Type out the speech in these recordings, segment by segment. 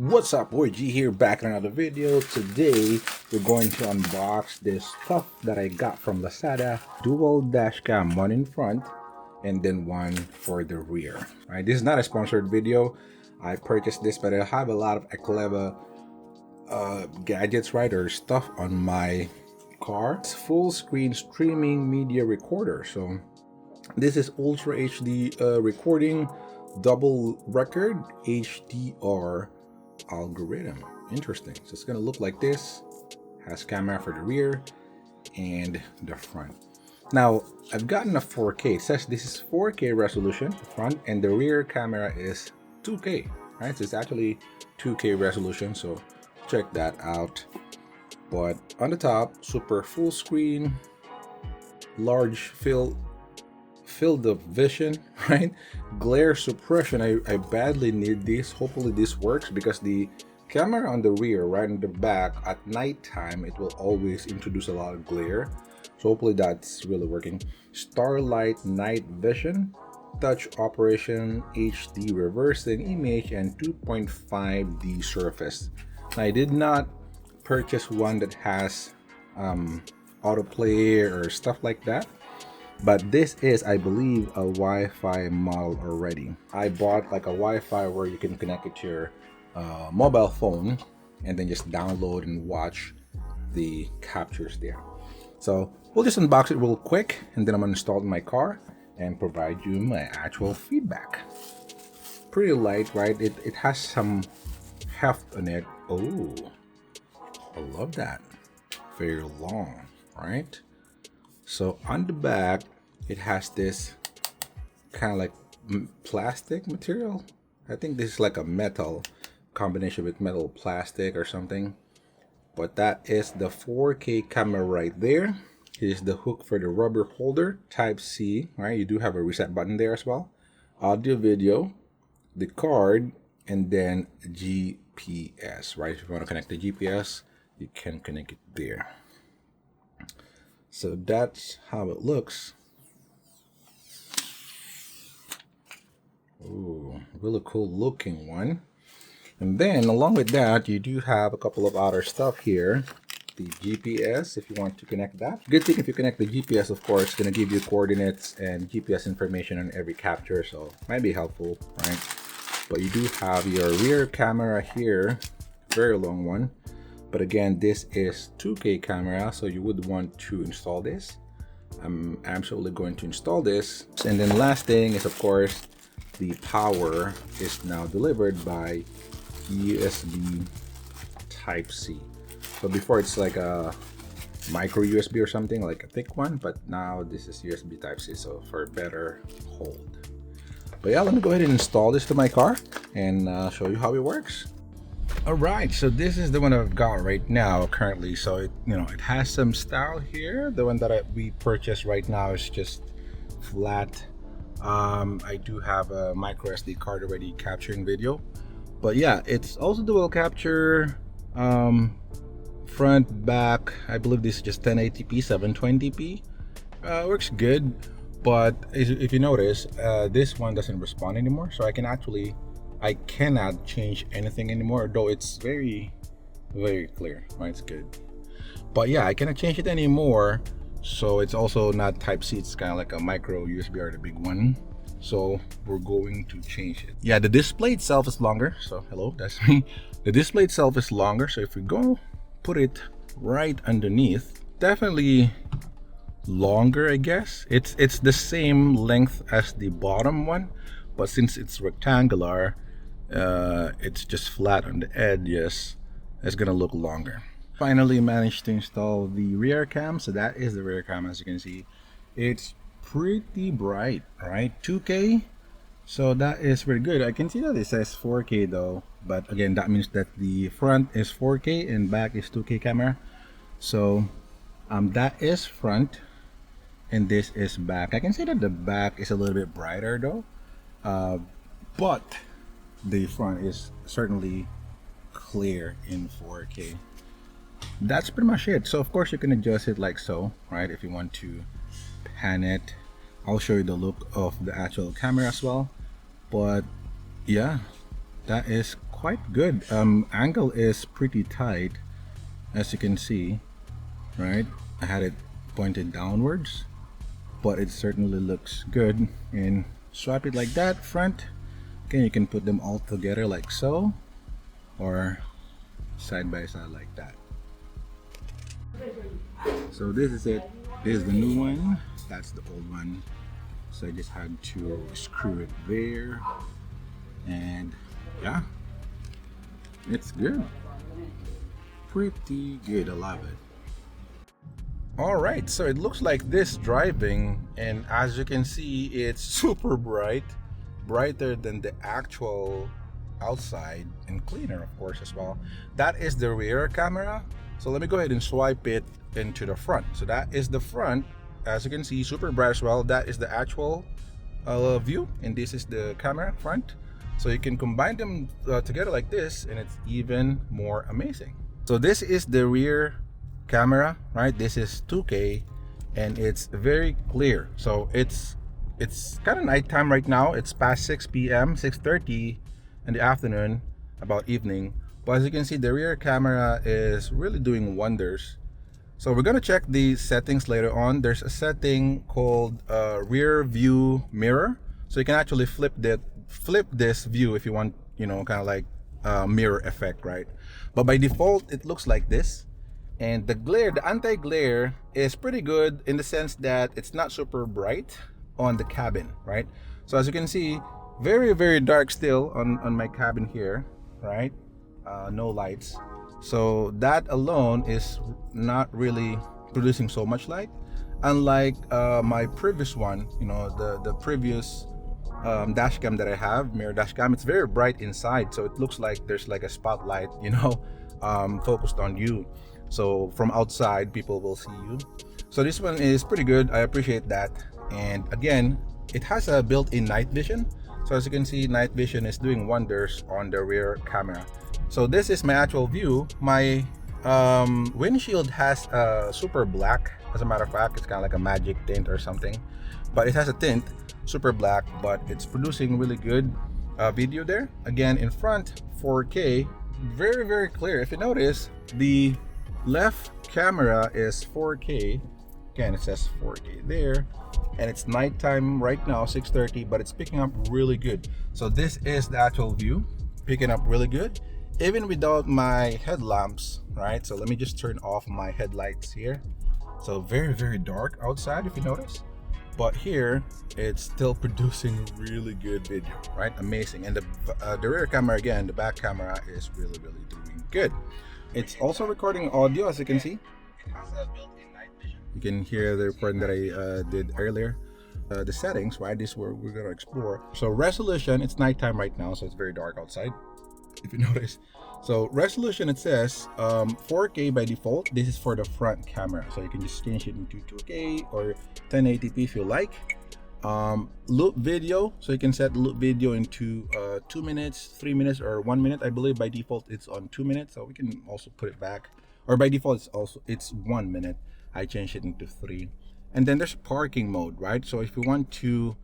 What's up, boy G here, back in another video. Today we're going to unbox this stuff that I got from Lazada. Dual dash cam, one in front and then one for the rear. Right, this is not a sponsored video. I purchased this, but I have a lot of Ekleva gadgets, right, or stuff on my car. It's full screen streaming media recorder. So this is Ultra HD recording, double record HDR algorithm. Interesting. So it's gonna look like this. Has camera for the rear and the front. Now I've gotten a 4K. It says this is 4K resolution, the front, and the rear camera is 2K. Right, so it's actually 2K resolution. So check that out. But on the top, super full screen, large field of vision, right? Glare suppression. I badly need this. Hopefully this works, because the camera on the rear, right in the back, at nighttime it will always introduce a lot of glare. So hopefully that's really working. Starlight night vision, touch operation, HD reversing image, and 2.5D surface. Now, I did not purchase one that has autoplay or stuff like that, but this is, I believe, a Wi-Fi model already. I bought like a Wi-Fi where you can connect it to your mobile phone and then just download and watch the captures there. So we'll just unbox it real quick, and then I'm gonna install it in my car and provide you my actual feedback. Pretty light, right? It has some heft on it. Oh, I love that. Very long, right? So on the back, it has this kind of like plastic material. I think this is like a metal combination with metal plastic or something. But that is the 4K camera right there. Here's the hook for the rubber holder, type C, right? You do have a reset button there as well. Audio, video, the card, and then GPS, right? If you want to connect the GPS, you can connect it there. So that's how it looks. Ooh, really cool looking one. And then along with that, you do have a couple of other stuff here. The GPS, if you want to connect that. Good thing if you connect the GPS, of course, it's going to give you coordinates and GPS information on every capture, so might be helpful, right? But you do have your rear camera here, very long one. But again, this is 2K camera, so you would want to install this. I'm absolutely going to install this. And then last thing is, of course, the power is now delivered by USB type C. So before it's like a micro USB or something, like a thick one, but now this is USB type C, so for better hold. But yeah, let me go ahead and install this to my car and show you how it works. All right, so this is the one I've got right now currently. So it, it has some style here. The one that we purchased right now is just flat. I do have a micro SD card already capturing video, but yeah, it's also dual capture, front, back. I believe this is just 1080p 720p. Works good, but if you notice, this one doesn't respond anymore, so I cannot change anything anymore, though it's very clear, right? It's good, but yeah, I cannot change it anymore. So it's also not type C, it's kind of like a micro USB or the big one. So we're going to change it. Yeah, the display itself is longer. So hello, that's me. The display itself is longer, so if we go put it right underneath, definitely longer, I guess. It's the same length as the bottom one, but since it's rectangular, it's just flat on the edges, it's gonna look longer. Finally managed to install the rear cam. So that is the rear cam. As you can see, it's pretty bright, right? 2K, so that is very good. I can see that it says 4K though, but again, that means that the front is 4K and back is 2K camera. So that is front and this is back. I can see that the back is a little bit brighter though, but the front is certainly clear in 4K. That's pretty much it. So of course you can adjust it like so, right? If you want to pan it, I'll show you the look of the actual camera as well. But yeah, that is quite good. Angle is pretty tight, as you can see, right? I had it pointed downwards, but it certainly looks good. And swap it like that, front. Okay, you can put them all together like so, or side by side like that. So this is it. This is the new one. That's the old one. So I just had to screw it there, and yeah, it's good. Pretty good. I love it. All right, so it looks like this driving, and as you can see, it's super bright, brighter than the actual outside, and cleaner of course as well. That is the rear camera. So let me go ahead and swipe it into the front. So that is the front, as you can see, super bright as well. That is the actual view, and this is the camera front. So you can combine them together like this, and it's even more amazing. So this is the rear camera, right? This is 2K, and it's very clear. So it's kind of nighttime right now. It's past 6 p.m., 6:30 in the afternoon, about evening. But as you can see, the rear camera is really doing wonders. So we're gonna check the settings later on. There's a setting called rear view mirror. So you can actually flip this view if you want, you know, kind of like mirror effect, right? But by default, it looks like this. And the glare, the anti-glare is pretty good in the sense that it's not super bright on the cabin, right? So as you can see, very, very dark still on my cabin here, right? No lights. So that alone is not really producing so much light. Unlike my previous one, you know, the previous dashcam that I have, mirror dashcam, it's very bright inside. So it looks like there's like a spotlight, you know, focused on you. So from outside, people will see you. So this one is pretty good. I appreciate that. And again, it has a built-in night vision. So as you can see, night vision is doing wonders on the rear camera. So this is my actual view. My windshield has a super black. As a matter of fact, it's kind of like a magic tint or something. But it has a tint, super black, but it's producing really good video there. Again, in front, 4K, very, very clear. If you notice, the left camera is 4K. Again, it says 4K there, and it's nighttime right now, 6:30, but it's picking up really good. So this is the actual view, picking up really good, even without my headlamps, right? So let me just turn off my headlights here. So very, very dark outside, if you notice, but here it's still producing really good video, right? Amazing. And the rear camera, again, the back camera is really, really doing good. It's also recording audio, as you can see. It has a built-in night vision. You can hear the recording that I did earlier. The settings, right? This is where we're going to explore. So resolution, it's nighttime right now, so it's very dark outside, if you notice. So resolution, it says 4K by default. This is for the front camera, so you can just change it into 2K or 1080p if you like. Loop video, so you can set loop video into 2 minutes, 3 minutes, or 1 minute. I believe by default it's on 2 minutes, so we can also put it back, or by default it's 1 minute. I changed it into 3. And then there's parking mode, right? So if you want to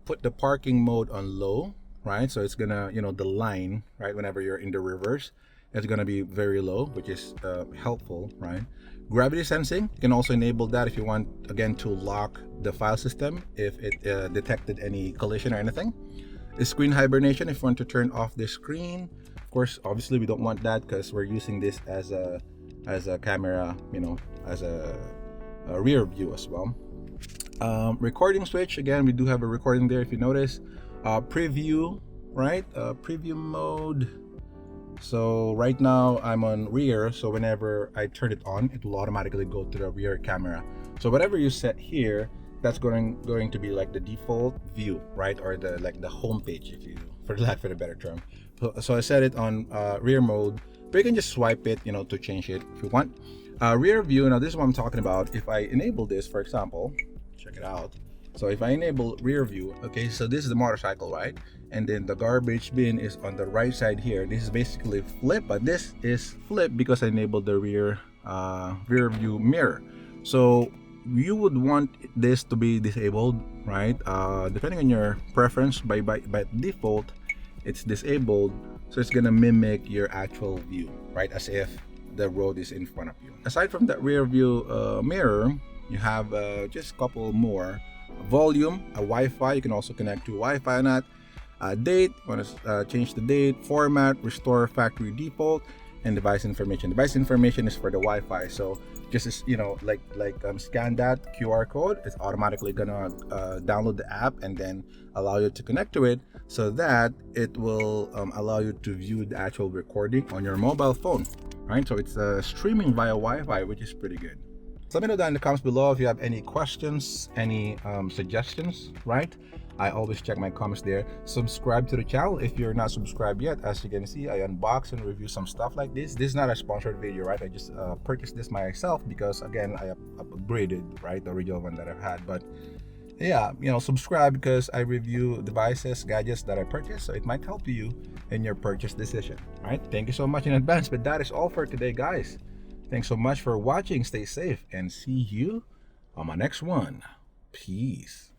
put the parking mode on low, right? So it's gonna, you know, the line, right, whenever you're in the reverse, it's gonna be very low, which is helpful, right? Gravity sensing, you can also enable that if you want, again, to lock the file system if it detected any collision or anything. The screen hibernation, if you want to turn off the screen. Of course, obviously we don't want that because we're using this as a camera, you know, as a rear view as well. Recording switch, again, we do have a recording there if you notice. Preview, right? Preview mode. So right now I'm on rear, so whenever I turn it on, it will automatically go to the rear camera. So whatever you set here, that's going to be like the default view, right? Or the home page, if you, for lack of a better term. So I set it on rear mode, but you can just swipe it, you know, to change it if you want. Rear view, now this is what I'm talking about. If I enable this, for example, check it out. So if I enable rear view, okay, so this is the motorcycle, right? And then the garbage bin is on the right side here. This is basically flip, but this is flip because I enabled the rear view mirror. So you would want this to be disabled, right? Depending on your preference, by default it's disabled. So it's gonna mimic your actual view, right? As if the road is in front of you. Aside from that rear view mirror, you have just a couple more. Volume, a Wi-Fi. You can also connect to Wi-Fi on that. Date, want to change the date. Format, restore factory default, and device information. Device information is for the Wi-Fi. So just as scan that QR code, it's automatically gonna download the app and then allow you to connect to it, so that it will allow you to view the actual recording on your mobile phone. Right, so it's streaming via Wi-Fi, which is pretty good. So let me know down in the comments below if you have any questions, any suggestions, right? I always check my comments there. Subscribe to the channel if you're not subscribed yet. As you can see, I unbox and review some stuff like this. This is not a sponsored video, right? I just purchased this myself because, again, I upgraded, right, the original one that I've had. But yeah, subscribe because I review devices, gadgets that I purchase, so it might help you in your purchase decision. All right, thank you so much in advance. But that is all for today, guys. Thanks so much for watching. Stay safe and see you on my next one. Peace.